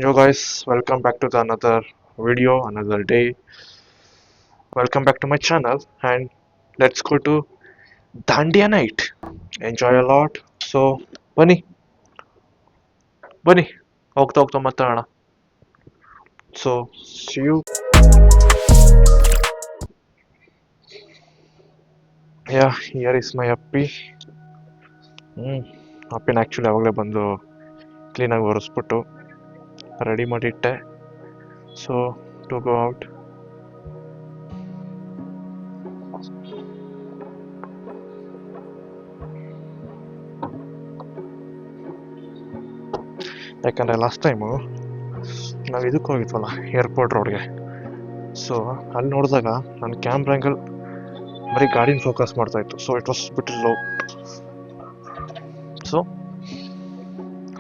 Yo guys, welcome back to the another video, another day. Welcome back to my channel and let's go to Dandiya night. Enjoy a lot. So ಬನ್ನಿ ಬನ್ನಿ ಹೋಗ್ತಾ ಹೋಗ್ತಾ ಮಾತಾಡೋಣ. So see you. Yeah, here is my ಅಪ್ಪಿ. ಅಪ್ಪಿನ actually ಆವಾಗಲೇ ಬಂದು ಕ್ಲೀನಾಗಿ ಒರೆಸ್ಬಿಟ್ಟು ರೆಡಿ ಮಾಡಿಟ್ಟೆ. So to go out. ಯಾಕಂದರೆ ಲಾಸ್ಟ್ ಟೈಮು ನಾವು ಇದಕ್ಕೆ ಹೋಗಿದ್ವಲ್ಲ ಏರ್ಪೋರ್ಟ್ ರೋಡ್ಗೆ. ಸೊ ಅಲ್ಲಿ ನೋಡಿದಾಗ ನನ್ನ ಕ್ಯಾಮ್ರಾ ಆ್ಯಂಗಲ್ ಬರೀ ಗಾಡಿನ ಫೋಕಸ್ ಮಾಡ್ತಾ ಇತ್ತು. So it was bit low. So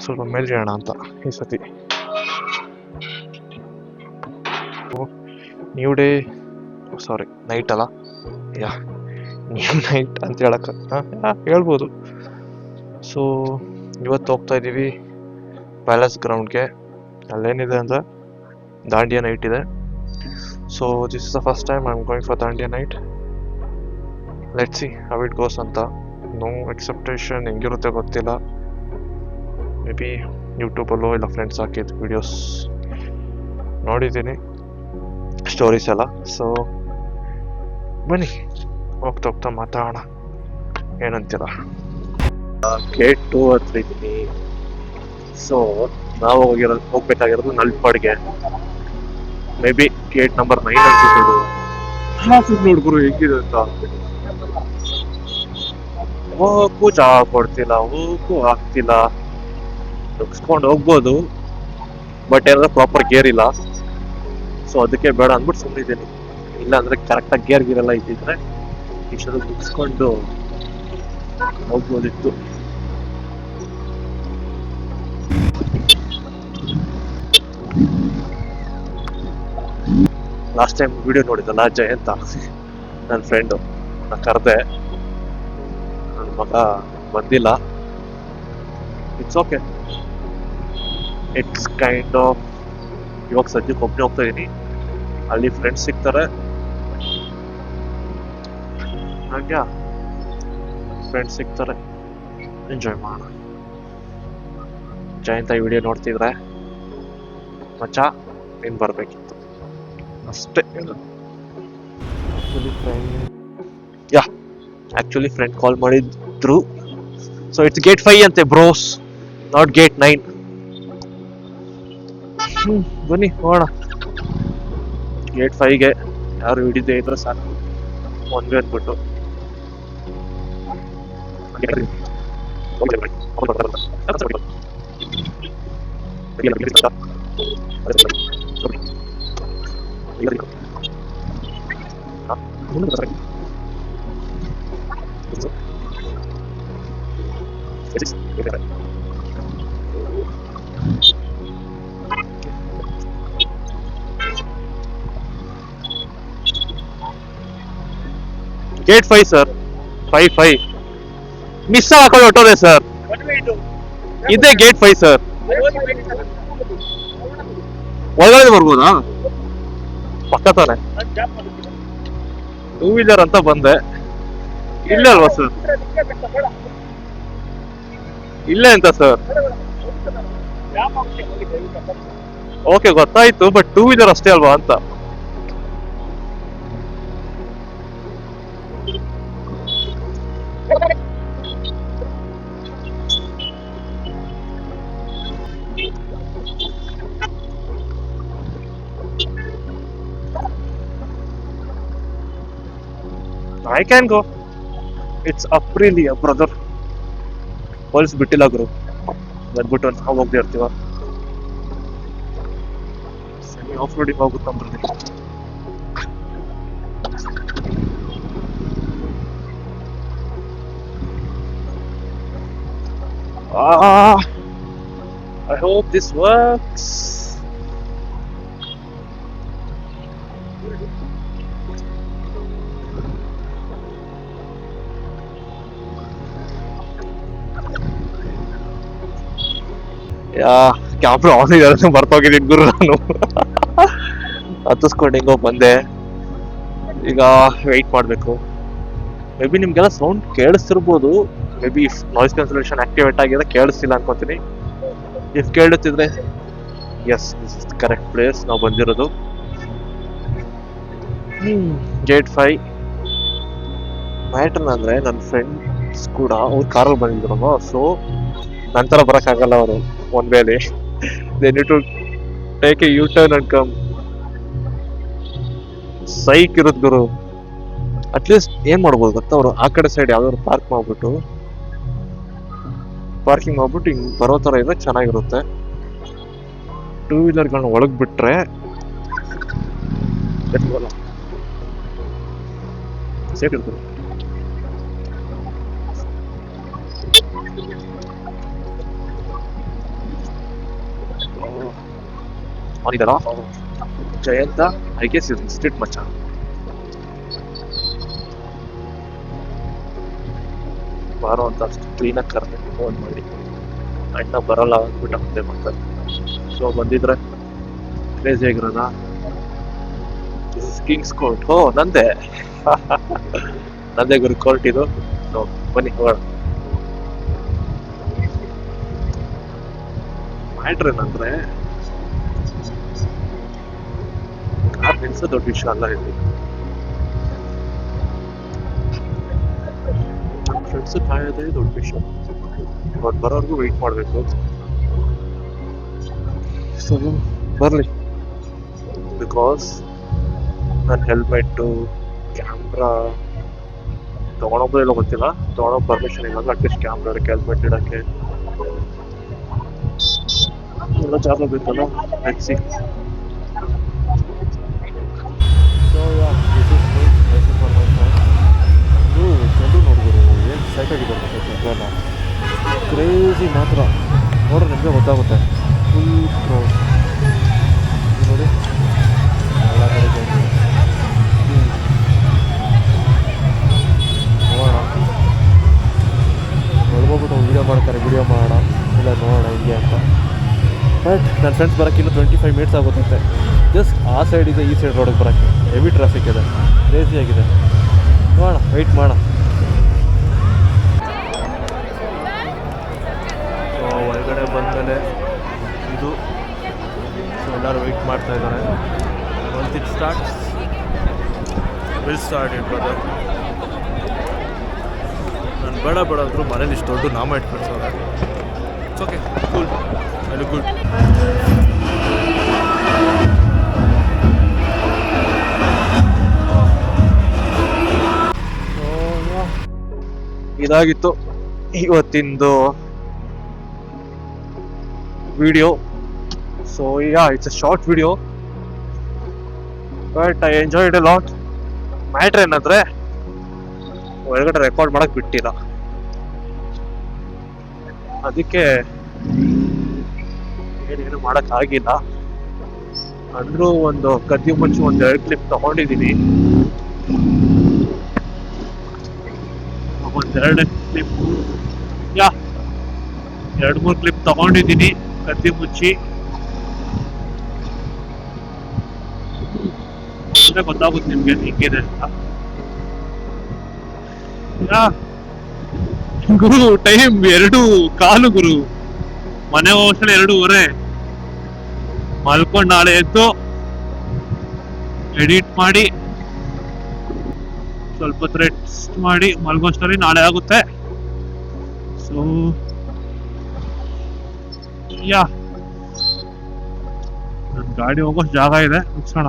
ಸ್ವಲ್ಪ ಮೇಲ್ಗಿಡೋಣ ಅಂತ ಈ ಸತಿ. ನ್ಯೂ ಡೇ, ಸಾರಿ ನೈಟ್ ಅಲ್ಲ, ಯಾ ನ್ಯೂ ನೈಟ್ ಅಂತ ಹೇಳಕ್ಕೆ ಹೇಳ್ಬೋದು. ಸೊ ಇವತ್ತು ಹೋಗ್ತಾ ಇದ್ದೀವಿ ಪ್ಯಾಲೇಸ್ ಗ್ರೌಂಡ್ಗೆ. ಅಲ್ಲೇನಿದೆ ಅಂದರೆ ದಾಂಡಿಯಾ ನೈಟ್ ಇದೆ. So this is the first time I am going for dandiya night. Let's see how it goes ಅಂತ. ನೋ ಎಕ್ಸೆಪ್ಟೇಷನ್ ಹೆಂಗಿರುತ್ತೆ ಗೊತ್ತಿಲ್ಲ. ಮೇ ಬಿ ಯೂಟ್ಯೂಬಲ್ಲೋ ಇಲ್ಲ ಫ್ರೆಂಡ್ಸ್ ಹಾಕಿದ ವಿಡಿಯೋಸ್ ನೋಡಿದ್ದೀನಿ, ಸ್ಟೋರೀಸ್ ಎಲ್ಲ. ಸೊ ಬನ್ನಿ ಹೋಗ್ತಾ ಹೋಗ್ತಾ ಮಾತಾಡೋಣ, ಏನಂತೀರ. ಗೇಟ್ 2 ಹತ್ರ ಇದ್ದೀನಿ. ಸೊ ನಾವು ಹೋಗ್ಬೇಕಾಗಿರೋದು ನಲ್ಪಾಡ್ಗೆ. ಮೇ ಬಿ ಗೇಟ್ ನಂಬರ್ 9 ಅನ್ಸುತ್ತದು. ಟ್ರಾಫಿಕ್ ನೋಡ್ಗುರು ಹೆಂಗಿದೆ ಅಂತ. ಹೋಗಕ್ಕೂ ಜಾಗ ಕೊಡ್ತಿಲ್ಲ, ಹೋಗಕ್ಕೂ ಆಗ್ತಿಲ್ಲ. ನುಗ್ಸ್ಕೊಂಡು ಹೋಗ್ಬೋದು, ಬಟ್ ಏನಾದ್ರೆ ಪ್ರಾಪರ್ ಗೇರ್ ಇಲ್ಲ. ಸೊ ಅದಕ್ಕೆ ಬೇಡ ಅಂದ್ಬಿಟ್ಟು ಸುಮ್ಮನಿದ್ದೀನಿ. ಇಲ್ಲ ಅಂದ್ರೆ ಕರೆಕ್ಟಾಗಿ ಗೇರ್ಗಿರೆಲ್ಲ ಇದ್ದಿದ್ರೆ ಇಷ್ಟೊಂದು ನುಗ್ಸ್ಕೊಂಡು ಹೋಗ್ಬೋದಿತ್ತು. ಲಾಸ್ಟ್ ಟೈಮ್ ವಿಡಿಯೋ ನೋಡಿದ್ದಲ್ಲ ಅಜಯ್ ಅಂತ, ನನ್ನ ಫ್ರೆಂಡು, ನಾ ಕರೆದೆ. ನನ್ನ ಮಗ ಬಂದಿಲ್ಲ. It's okay. It's kind of ಇವಾಗ ಸದ್ಯಕ್ಕೆ ಒಬ್ಬನೇ ಹೋಗ್ತಾ ಇದೀನಿ. ಅಲ್ಲಿ ಫ್ರೆಂಡ್ಸ್ ಸಿಗ್ತಾರೆ, ಹಾಗೆ ಫ್ರೆಂಡ್ಸ್ ಸಿಗ್ತಾರೆ, ಎಂಜಾಯ್ ಮಾಡೋಣ. ಜಯಂತ ಈ ವಿಡಿಯೋ ನೋಡ್ತಿದ್ರೆ ಮಚ್ಚ ನೀನು ಬರಬೇಕಿತ್ತು ಅಷ್ಟೇ. ಯಾ ಆ್ಯಕ್ಚುಲಿ ಫ್ರೆಂಡ್ ಕಾಲ್ ಮಾಡಿದ್ರು. ಸೊ ಇಟ್ಸ್ ಗೇಟ್ 5 ಅಂತೆ ಬ್ರೋಸ್, ನಾಟ್ ಗೇಟ್ 9. ಬನ್ನಿ ಹೋಗೋಣ ಗೇಟ್ 5ಗೆ. ಯಾರು ಹಿಡಿದೇ ಇದ್ರೆ ಸಾಕು, ಒಂದೇ ಅಂದ್ಬಿಟ್ಟು. ಗೇಟ್ 5 ಸರ್, 5 ಮಿಸ್ ಹಾಕೊಂಡು ಹೊಟ್ಟೋದೆ ಸರ್. ಇದೇ ಗೇಟ್ 5 ಸರ್. ಒಳಗಡೆ ಬರ್ಬೋದಾ? ಪಕ್ಕ ತಾನೆ. 2 ವೀಲರ್ ಅಂತ ಬಂದೆ. ಇಲ್ಲೇ ಅಲ್ವಾ ಸರ್? ಇಲ್ಲೇ ಅಂತ ಸರ್. ಓಕೆ ಗೊತ್ತಾಯ್ತು, ಬಟ್ 2 ವೀಲರ್ ಅಷ್ಟೇ ಅಲ್ವಾ ಅಂತ. I can go. It's Aprilia, brother. Police ಬಿಟ್ಟಿಲ್ಲ ಗುರು, ಬಂದ್ಬಿಟ್ಟು ನಾವು ಹೋಗ್ತಾ ಇರ್ತೀವ. ಸೆಮಿ ಆಫ್ ರೋಡಿಗೆ ಹೋಗುತ್ತಂದ್ರೆ I hope this works. Camera on ಇದೆ ಬರ್ತೋಗಿದ್ದೀನಿ ಗುರು ನಾನು. ಹತ್ತಿಸ್ಕೊಂಡು ಹೆಂಗೋ ಬಂದೆ. ಈಗ ವೆಯ್ಟ್ ಮಾಡಬೇಕು. ಮೇ ಬಿ ನಿಮ್ಗೆಲ್ಲ ಸೌಂಡ್ ಕೇಳಿಸ್ತಿರ್ಬೋದು. Maybe if noise cancellation activate ಆಗಿದೆ ಕೇಳಿಸ್ತಿಲ್ಲ ಅನ್ಕೋತೀನಿ. ಇಫ್ ಕೇಳುತ್ತಿದ್ರೆ yes this is correct place ನಾವು ಬಂದಿರೋದು. ಗೇಟ್ 5. ಮ್ಯಾಟ್ರನ್ ಅಂದ್ರೆ ನನ್ನ ಫ್ರೆಂಡ್ಸ್ ಕೂಡ ಅವ್ರು ಕಾರಲ್ಲಿ ಬಂದಿದ್ರಲ್ವ, ಸೊ ನಂತರ ಬರೋಕ್ಕಾಗಲ್ಲ ಅವರು ಒನ್ ವೇಲಿ. They need to take a U turn and come. ಸೈಕ್ ಇರುತ್ತೆ ಗುರು. ಅಟ್ಲೀಸ್ಟ್ ಏನ್ ಮಾಡ್ಬೋದು ಗೊತ್ತಾ, ಅವರು ಆ ಕಡೆ ಸೈಡ್ ಯಾವ್ದಾದ್ರು ಪಾರ್ಕಿಂಗ್ ಮಾಡ್ಬಿಟ್ಟು ಹಿಂಗ್ ಬರೋ ತರ ಇದ್ರೆ ಚೆನ್ನಾಗಿರುತ್ತೆ. ಟೂ ವೀಲರ್ಗಳನ್ನ ಒಳಗ್ ಬಿಟ್ರೆ ಸೇಫ್ ಇರ್ತದೆ. ಅವನಿದಾರ Jayanta, I guess is street ಮಚ್ಚ. ಬಾರೋ ಅಂತ ಅಷ್ಟು ಕ್ಲೀನಾಗಿ ಕರೆಕ್ಟ್ ಫೋನ್ ಮಾಡಿ ಅಣ್ಣ ಬರಲ್ಲ ಅಂದ್ಬಿಟ್ಟು ಮುಂದೆ ಮಾಡ್ತಾರೆ. ಸೊ ಬಂದಿದ್ರೆ ಕ್ರೇಜಿ ಆಗಿರೋದ. Kings Court. ಓ ನಂದೇ ಗುರು ಕೋರ್ಟ್ ಇದು. ಸೊ ಬನ್ನಿ ಹೋಗೋಣ. ಮ್ಯಾಟ್ರ್ ಏನಂದ್ರೆ ಕಾರ್ ನಿಲ್ಸೋ ದೊಡ್ಡ ವಿಷಯ ಅಲ್ಲ ಇಲ್ಲಿ. ಫ್ರೆಂಡ್ಸ್ ಕಾಯೋದೇ ದೊಡ್ಡ ವಿಷಯ. ಅವ್ರು ಬರೋರ್ಗು ವೆಯ್ಟ್ ಮಾಡಬೇಕು. ಸೊ ಬರಲಿ. ಬಿಕಾಸ್ ನನ್ನ ಹೆಲ್ಮೆಟ್ಟು ಕ್ಯಾಮ್ರಾ ತೊಗೊಂಡೋಗ್ಬೋದು ಇಲ್ಲ ಗೊತ್ತಿಲ್ಲ. ತೊಗೊಂಡೋಗಿ ಪರ್ಮಿಷನ್ ಇಲ್ಲ. ಅಟ್ಲೀಸ್ಟ್ ಕ್ಯಾಮ್ರಾ ಇಡಕ್ಕೆ, ಹೆಲ್ಮೆಟ್ ಇಡಕ್ಕೆ ಎಲ್ಲ ಜಾಗ ಬೇಕಲ್ಲ. ಸಿ ಚಂದ್ರು ನೋಡಿದ್ರು ಏನು ಸೈಕಾಗಿದ್ದಾರೆ ಎಲ್ಲ ಕ್ರೇಜಿ ಮಾತ್ರ. ನೋಡ್ರೆ ನಿಮಗೆ ಗೊತ್ತಾಗುತ್ತೆ. ಫುಲ್ ಕ್ರೌಡ್ ನೋಡಿ. ಎಲ್ಲ ಕಡೆ ನೋಡೋಣ. ಒಳಗೋಗ್ಬಿಟ್ಟು ವೀಡಿಯೋ ಮಾಡ್ತಾರೆ. ವೀಡಿಯೋ ಮಾಡೋಣ ಇಲ್ಲ ನೋಡೋಣ ಹಿಂಗೆ ಅಂತ. ಬಟ್ ನನ್ನ ಫ್ರೆಂಡ್ಸ್ ಬರೋಕ್ಕೆ ಇನ್ನೂ 25 ಮಿನಿಟ್ಸ್ ಆಗುತ್ತಂತೆ. ಜಸ್ಟ್ ಆ ಸೈಡಿಂದ ಈ ಸೈಡ್ ರೋಡಿಗೆ ಬರೋಕ್ಕೆ ಹೆವಿ ಟ್ರಾಫಿಕ್ ಇದೆ, ಕ್ರೇಜಿ ಆಗಿದೆ. ನೋಡೋಣ, ವೆಯ್ಟ್ ಮಾಡೋಣ. ಸೊ ಹೊರಗಡೆ ಬಂದಮೇಲೆ ಇದು ಎಲ್ಲರೂ ವೆಯ್ಟ್ ಮಾಡ್ತಾ ಇದ್ದಾರೆ. Once it start will start it brother. ನಾನು ಬೇಡ ಅಂದರೂ ಮನೇಲಿ ಇಷ್ಟು ದೊಡ್ಡ ನಾಮ ಇಟ್ಕೊಳ್ಸೋರೆ. It's okay, cool, I look good. ಇದಾಗಿತ್ತು ಇವತ್ತಿಂದು video. So it's a short video but I enjoyed a lot. Matter ಏನಂದ್ರೆ ಒಳಗಡೆ ರೆಕಾರ್ಡ್ ಮಾಡಕ್ ಬಿಟ್ಟಿಲ್ಲ, ಅದಕ್ಕೆ ಏನೇನು ಮಾಡಕ್ ಆಗಿಲ್ಲ. ಅಂದ್ರೂ ಒಂದು ಕದ್ದಿ ಮುಂಚೆ 2 ಕ್ಲಿಪ್ ತಗೊಂಡಿದ್ದೀನಿ. 2 ಕ್ಲಿಪ್ 2-3 ಕ್ಲಿಪ್ ತಗೊಂಡಿದ್ದೀನಿ ಕದ್ದಿ ಮುಚ್ಚಿ. ಗೊತ್ತಾಗುತ್ತೆ ನಿಮ್ಗೆ ಹಿಂಗಿದೆ ಅಂತ. ಗುರು ಟೈಮ್ 2:15 ಗುರು. ಮನೆ ಹೋಗೋಷ್ಟೇ 2:15. ಮಲ್ಕೊಂಡು ನಾಳೆ ಎದ್ದು ಎಡಿಟ್ ಮಾಡಿ ಸ್ವಲ್ಪ ಹೊತ್ತು ರೆಸ್ಟ್ ಮಾಡಿ ಮಲ್ಗೋಷ್ಟರಲ್ಲಿ ನಾಳೆ ಆಗುತ್ತೆ. ಸೊ ನನ್ನ ಗಾಡಿ ಹೋಗೋಷ್ಟು ಜಾಗ ಇದೆ, ಮುಗಿಸೋಣ.